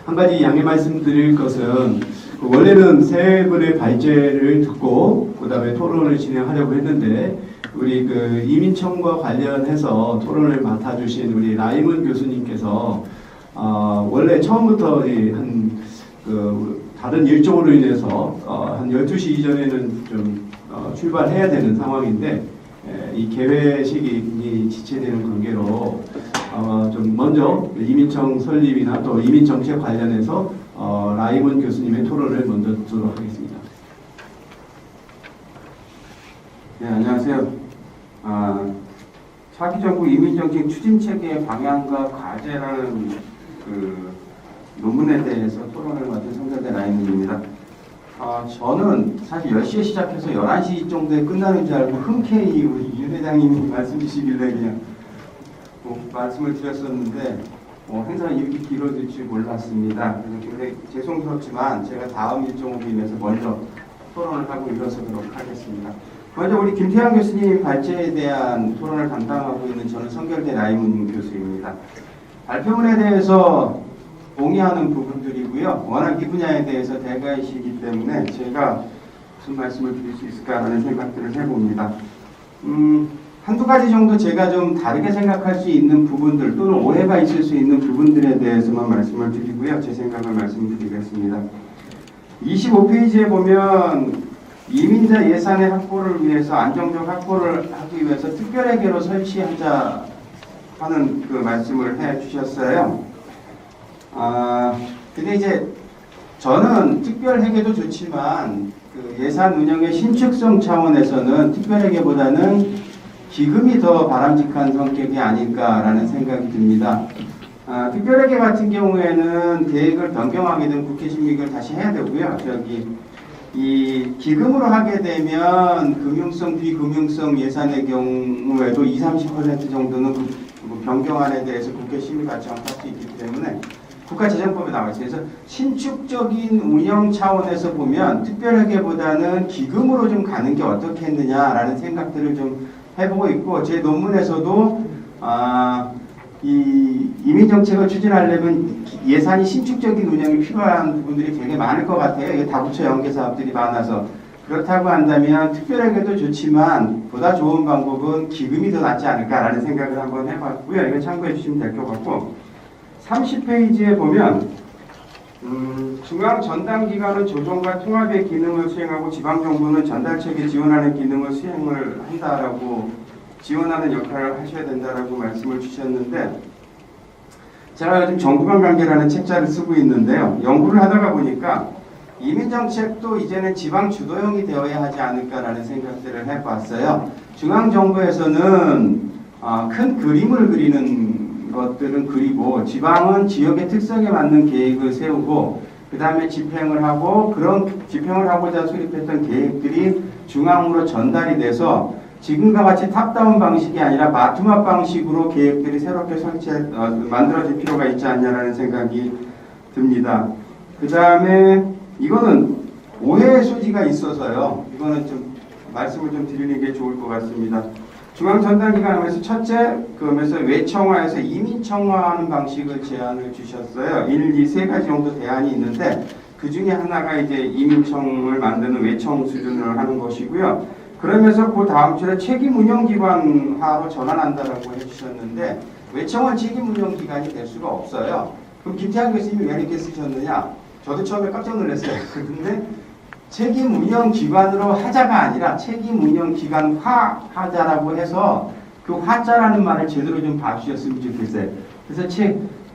한 가지 양해 말씀드릴 것은 원래는 세 분의 발제를 듣고 그다음에 토론을 진행하려고 했는데 우리 그 이민청과 관련해서 토론을 맡아주신 우리 라이먼 교수님께서 원래 처음부터 다른 일정으로 인해서 한 12시 이전에는 좀 출발해야 되는 상황인데 이 개회식이 지체되는 관계로 좀 먼저 이민청 설립이나 또 이민정책 관련해서 라이먼 교수님의 토론을 먼저 듣도록 하겠습니다. 네, 안녕하세요. 차기 정부 이민정책 추진체계의 방향과 과제라는 논문에 대해서 토론을 맡은 성결대 라이먼입니다. 저는 사실 10시에 시작해서 11시 정도에 끝나는 줄 알고 흔쾌히 우리 윤 회장님이 말씀 주시길래 그냥 말씀을 드렸었는데 행사가 이렇게 길어질 줄 몰랐습니다. 그래서 죄송스럽지만 제가 다음 일정으로 인해서 먼저 토론을 하고 일어서도록 하겠습니다. 먼저 우리 김태환 교수님 발제에 대한 토론을 담당하고 있는 저는 성결대 라이먼 교수입니다. 발표문에 대해서 동의하는 부분들이고요. 워낙 이 분야에 대해서 대가이시기 때문에 제가 무슨 말씀을 드릴 수 있을까라는 생각들을 해봅니다. 한두 가지 정도 제가 좀 다르게 생각할 수 있는 부분들 또는 오해가 있을 수 있는 부분들에 대해서만 말씀을 드리고요. 제 생각을 말씀드리겠습니다. 25페이지에 보면 이민자 예산의 확보를 위해서 안정적 확보를 하기 위해서 특별회계로 설치하자 하는 그 말씀을 해 주셨어요. 근데 이제 저는 특별회계도 좋지만 그 예산 운영의 신축성 차원에서는 특별회계보다는 기금이 더 바람직한 성격이 아닐까라는 생각이 듭니다. 특별회계 같은 경우에는 계획을 변경하게 되면 국회 심의를 다시 해야 되고요. 이 기금으로 하게 되면 금융성, 비금융성 예산의 경우에도 20, 30% 정도는 그 변경안에 대해서 국회 심의 같이 할 수 있기 때문에 국가재정법에 나와 있어요. 그래서 신축적인 운영 차원에서 보면 특별회계보다는 기금으로 좀 가는 게 어떻겠느냐라는 생각들을 좀 해보고 있고, 제 논문에서도 이 이민정책을 추진하려면 예산이 신축적인 운영이 필요한 부분들이 되게 많을 것 같아요. 이게 다부처 연계 사업들이 많아서. 그렇다고 한다면 특별회계도 좋지만 보다 좋은 방법은 기금이 더 낫지 않을까라는 생각을 한번 해봤고요. 이거 참고해 주시면 될 것 같고, 30페이지에 보면 중앙 전담기관은 조정과 통합의 기능을 수행하고 지방정부는 전달체계 지원하는 기능을 수행을 한다라고, 지원하는 역할을 하셔야 된다라고 말씀을 주셨는데, 제가 요즘 정부간 관계라는 책자를 쓰고 있는데요. 연구를 하다가 보니까 이민정책도 이제는 지방 주도형이 되어야 하지 않을까라는 생각들을 해봤어요. 중앙정부에서는 큰 그림을 그리는 것들은 그리고 지방은 지역의 특성에 맞는 계획을 세우고 그 다음에 집행을 하고, 그런 집행을 하고자 수립했던 계획들이 중앙으로 전달이 돼서 지금과 같이 탑다운 방식이 아니라 바텀업 방식으로 계획들이 새롭게 만들어질 필요가 있지 않냐라는 생각이 듭니다. 그 다음에 이거는 오해의 소지가 있어서요. 이거는 좀 말씀을 좀 드리는 게 좋을 것 같습니다. 중앙전담기관에서 첫째, 그러면서 외청화에서 이민청화하는 방식을 제안을 주셨어요. 1, 2, 세 가지 정도 대안이 있는데 그 중에 하나가 이제 이민청을 만드는 외청 수준을 하는 것이고요. 그러면서 그 다음 주에 책임운영기관화로 전환한다라고 해주셨는데, 외청은 책임운영기관이 될 수가 없어요. 그럼 김태환 교수님이 왜 이렇게 쓰셨느냐? 저도 처음에 깜짝 놀랐어요. 그런데 책임운영기관으로 하자가 아니라 책임운영기관화 하자라고 해서 그 화자라는 말을 제대로 좀 봐주셨으면 좋겠어요. 그래서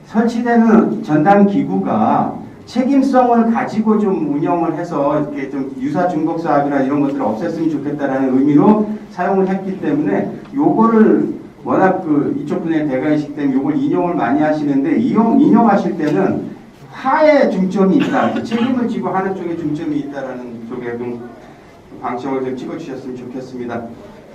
설치되는 전담기구가 책임성을 가지고 좀 운영을 해서 이렇게 좀 유사 중복 사업이나 이런 것들을 없앴으면 좋겠다라는 의미로 사용을 했기 때문에, 요거를 워낙 이쪽 분야의 대가이시기 때문에 요걸 인용을 많이 하시는데, 인용하실 때는 화에 중점이 있다, 책임을 지고 하는 쪽에 중점이 있다라는 쪽에 좀 방점을 좀 찍어주셨으면 좋겠습니다.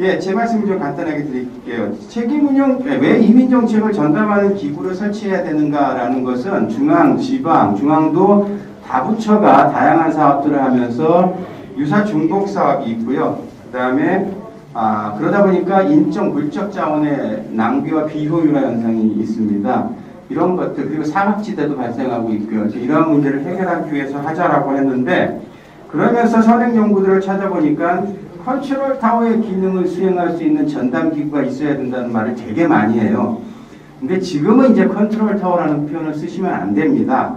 예, 제 말씀 좀 간단하게 드릴게요. 책임운영, 왜 이민정책을 전담하는 기구를 설치해야 되는가라는 것은 중앙, 지방, 중앙도 다부처가 다양한 사업들을 하면서 유사 중복 사업이 있고요. 그 다음에 그러다 보니까 인적, 물적 자원의 낭비와 비효율화 현상이 있습니다. 이런 것들 그리고 사각지대도 발생하고 있고요. 이러한 문제를 해결하기 위해서 하자라고 했는데 그러면서 선행 연구들을 찾아보니까 컨트롤 타워의 기능을 수행할 수 있는 전담 기구가 있어야 된다는 말을 되게 많이 해요. 근데 지금은 이제 컨트롤 타워라는 표현을 쓰시면 안 됩니다.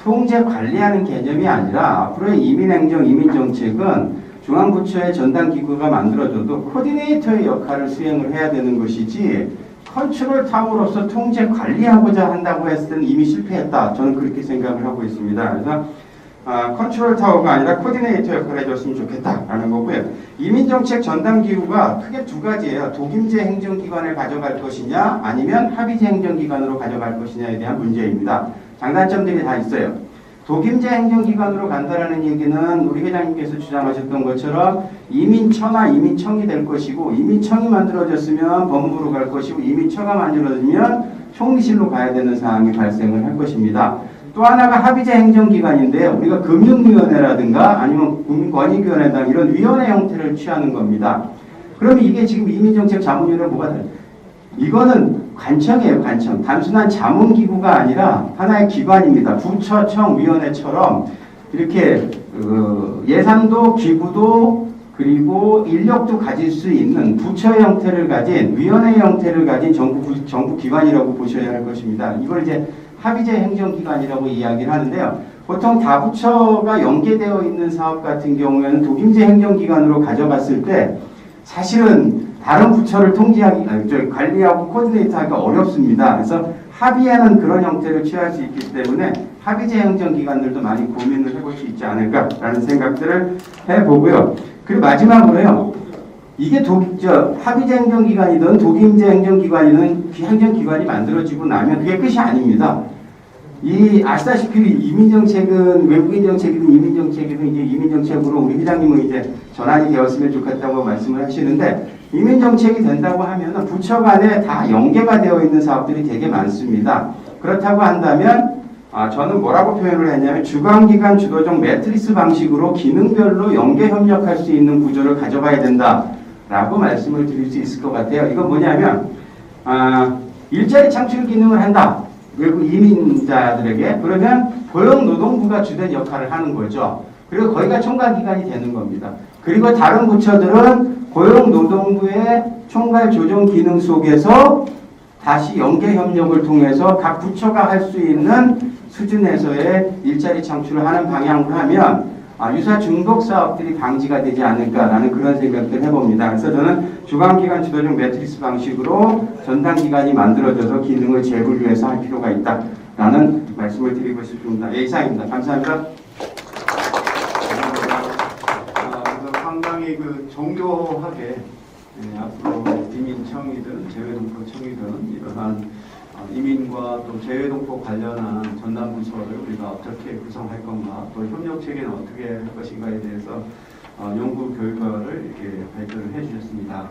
통제 관리하는 개념이 아니라 앞으로의 이민행정, 이민정책은 중앙부처의 전담 기구가 만들어져도 코디네이터의 역할을 수행을 해야 되는 것이지 컨트롤 타워로서 통제 관리하고자 한다고 했을 때는 이미 실패했다. 저는 그렇게 생각을 하고 있습니다. 그래서 컨트롤 타워가 아니라 코디네이터 역할을 해줬으면 좋겠다라는 거고요. 이민정책 전담기구가 크게 두 가지예요. 독임제 행정기관을 가져갈 것이냐 아니면 합의제 행정기관으로 가져갈 것이냐에 대한 문제입니다. 장단점들이 다 있어요. 독임제 행정기관으로 간다라는 얘기는 우리 회장님께서 주장하셨던 것처럼 이민처나 이민청이 될 것이고 이민청이 만들어졌으면 법무부로 갈 것이고 이민처가 만들어지면 총리실로 가야 되는 상황이 발생을 할 것입니다. 또 하나가 합의제 행정기관인데요. 우리가 금융위원회라든가 아니면 국민권익위원회 등 이런 위원회 형태를 취하는 겁니다. 그러면 이게 지금 이민정책 자문위원회 뭐가 달라요? 이거는 관청이에요, 관청. 단순한 자문기구가 아니라 하나의 기관입니다. 부처, 청, 위원회처럼 이렇게 예산도 기구도 그리고 인력도 가질 수 있는 부처의 형태를 가진 위원회 형태를 가진 정부 기관이라고 보셔야 할 것입니다. 이걸 이제 합의제 행정기관이라고 이야기를 하는데요. 보통 다부처가 연계되어 있는 사업 같은 경우에는 독임제 행정기관으로 가져갔을 때 사실은 다른 부처를 관리하고 코디네이트하기가 어렵습니다. 그래서 합의에는 그런 형태를 취할 수 있기 때문에 합의제 행정기관들도 많이 고민을 해볼 수 있지 않을까라는 생각들을 해보고요. 그리고 마지막으로요. 이게 합의제 행정기관이든 독임제 행정기관이든 행정기관이 만들어지고 나면 그게 끝이 아닙니다. 아시다시피 이민정책은 외국인 정책이든 이민정책이든 이제 이민정책으로 우리 회장님은 이제 전환이 되었으면 좋겠다고 말씀을 하시는데 이민정책이 된다고 하면 부처 간에 다 연계가 되어 있는 사업들이 되게 많습니다. 그렇다고 한다면 저는 뭐라고 표현을 했냐면 주관기관 주도적 매트리스 방식으로 기능별로 연계 협력할 수 있는 구조를 가져가야 된다라고 말씀을 드릴 수 있을 것 같아요. 이건 뭐냐면 일자리 창출 기능을 한다. 외국 이민자들에게 그러면 고용노동부가 주된 역할을 하는 거죠. 그리고 거기가 총괄기관이 되는 겁니다. 그리고 다른 부처들은 고용노동부의 총괄 조정 기능 속에서 다시 연계 협력을 통해서 각 부처가 할 수 있는 수준에서의 일자리 창출을 하는 방향으로 하면 유사 중독 사업들이 방지가 되지 않을까라는 그런 생각들을 해봅니다. 그래서 저는 주관기관 주도적 매트리스 방식으로 전담기관이 만들어져서 기능을 재분류해서 할 필요가 있다라는 말씀을 드리고 싶습니다. 예, 이상입니다. 감사합니다. 그래서 상당히 정교하게 앞으로 이민청이든 재외동포청이든 이러한 이민과 또 재외동포 관련한 전담부서를 우리가 어떻게 구성할 건가, 또 협력체계는 어떻게 할 것인가에 대해서 연구 결과를 이렇게 발표를 해주셨습니다.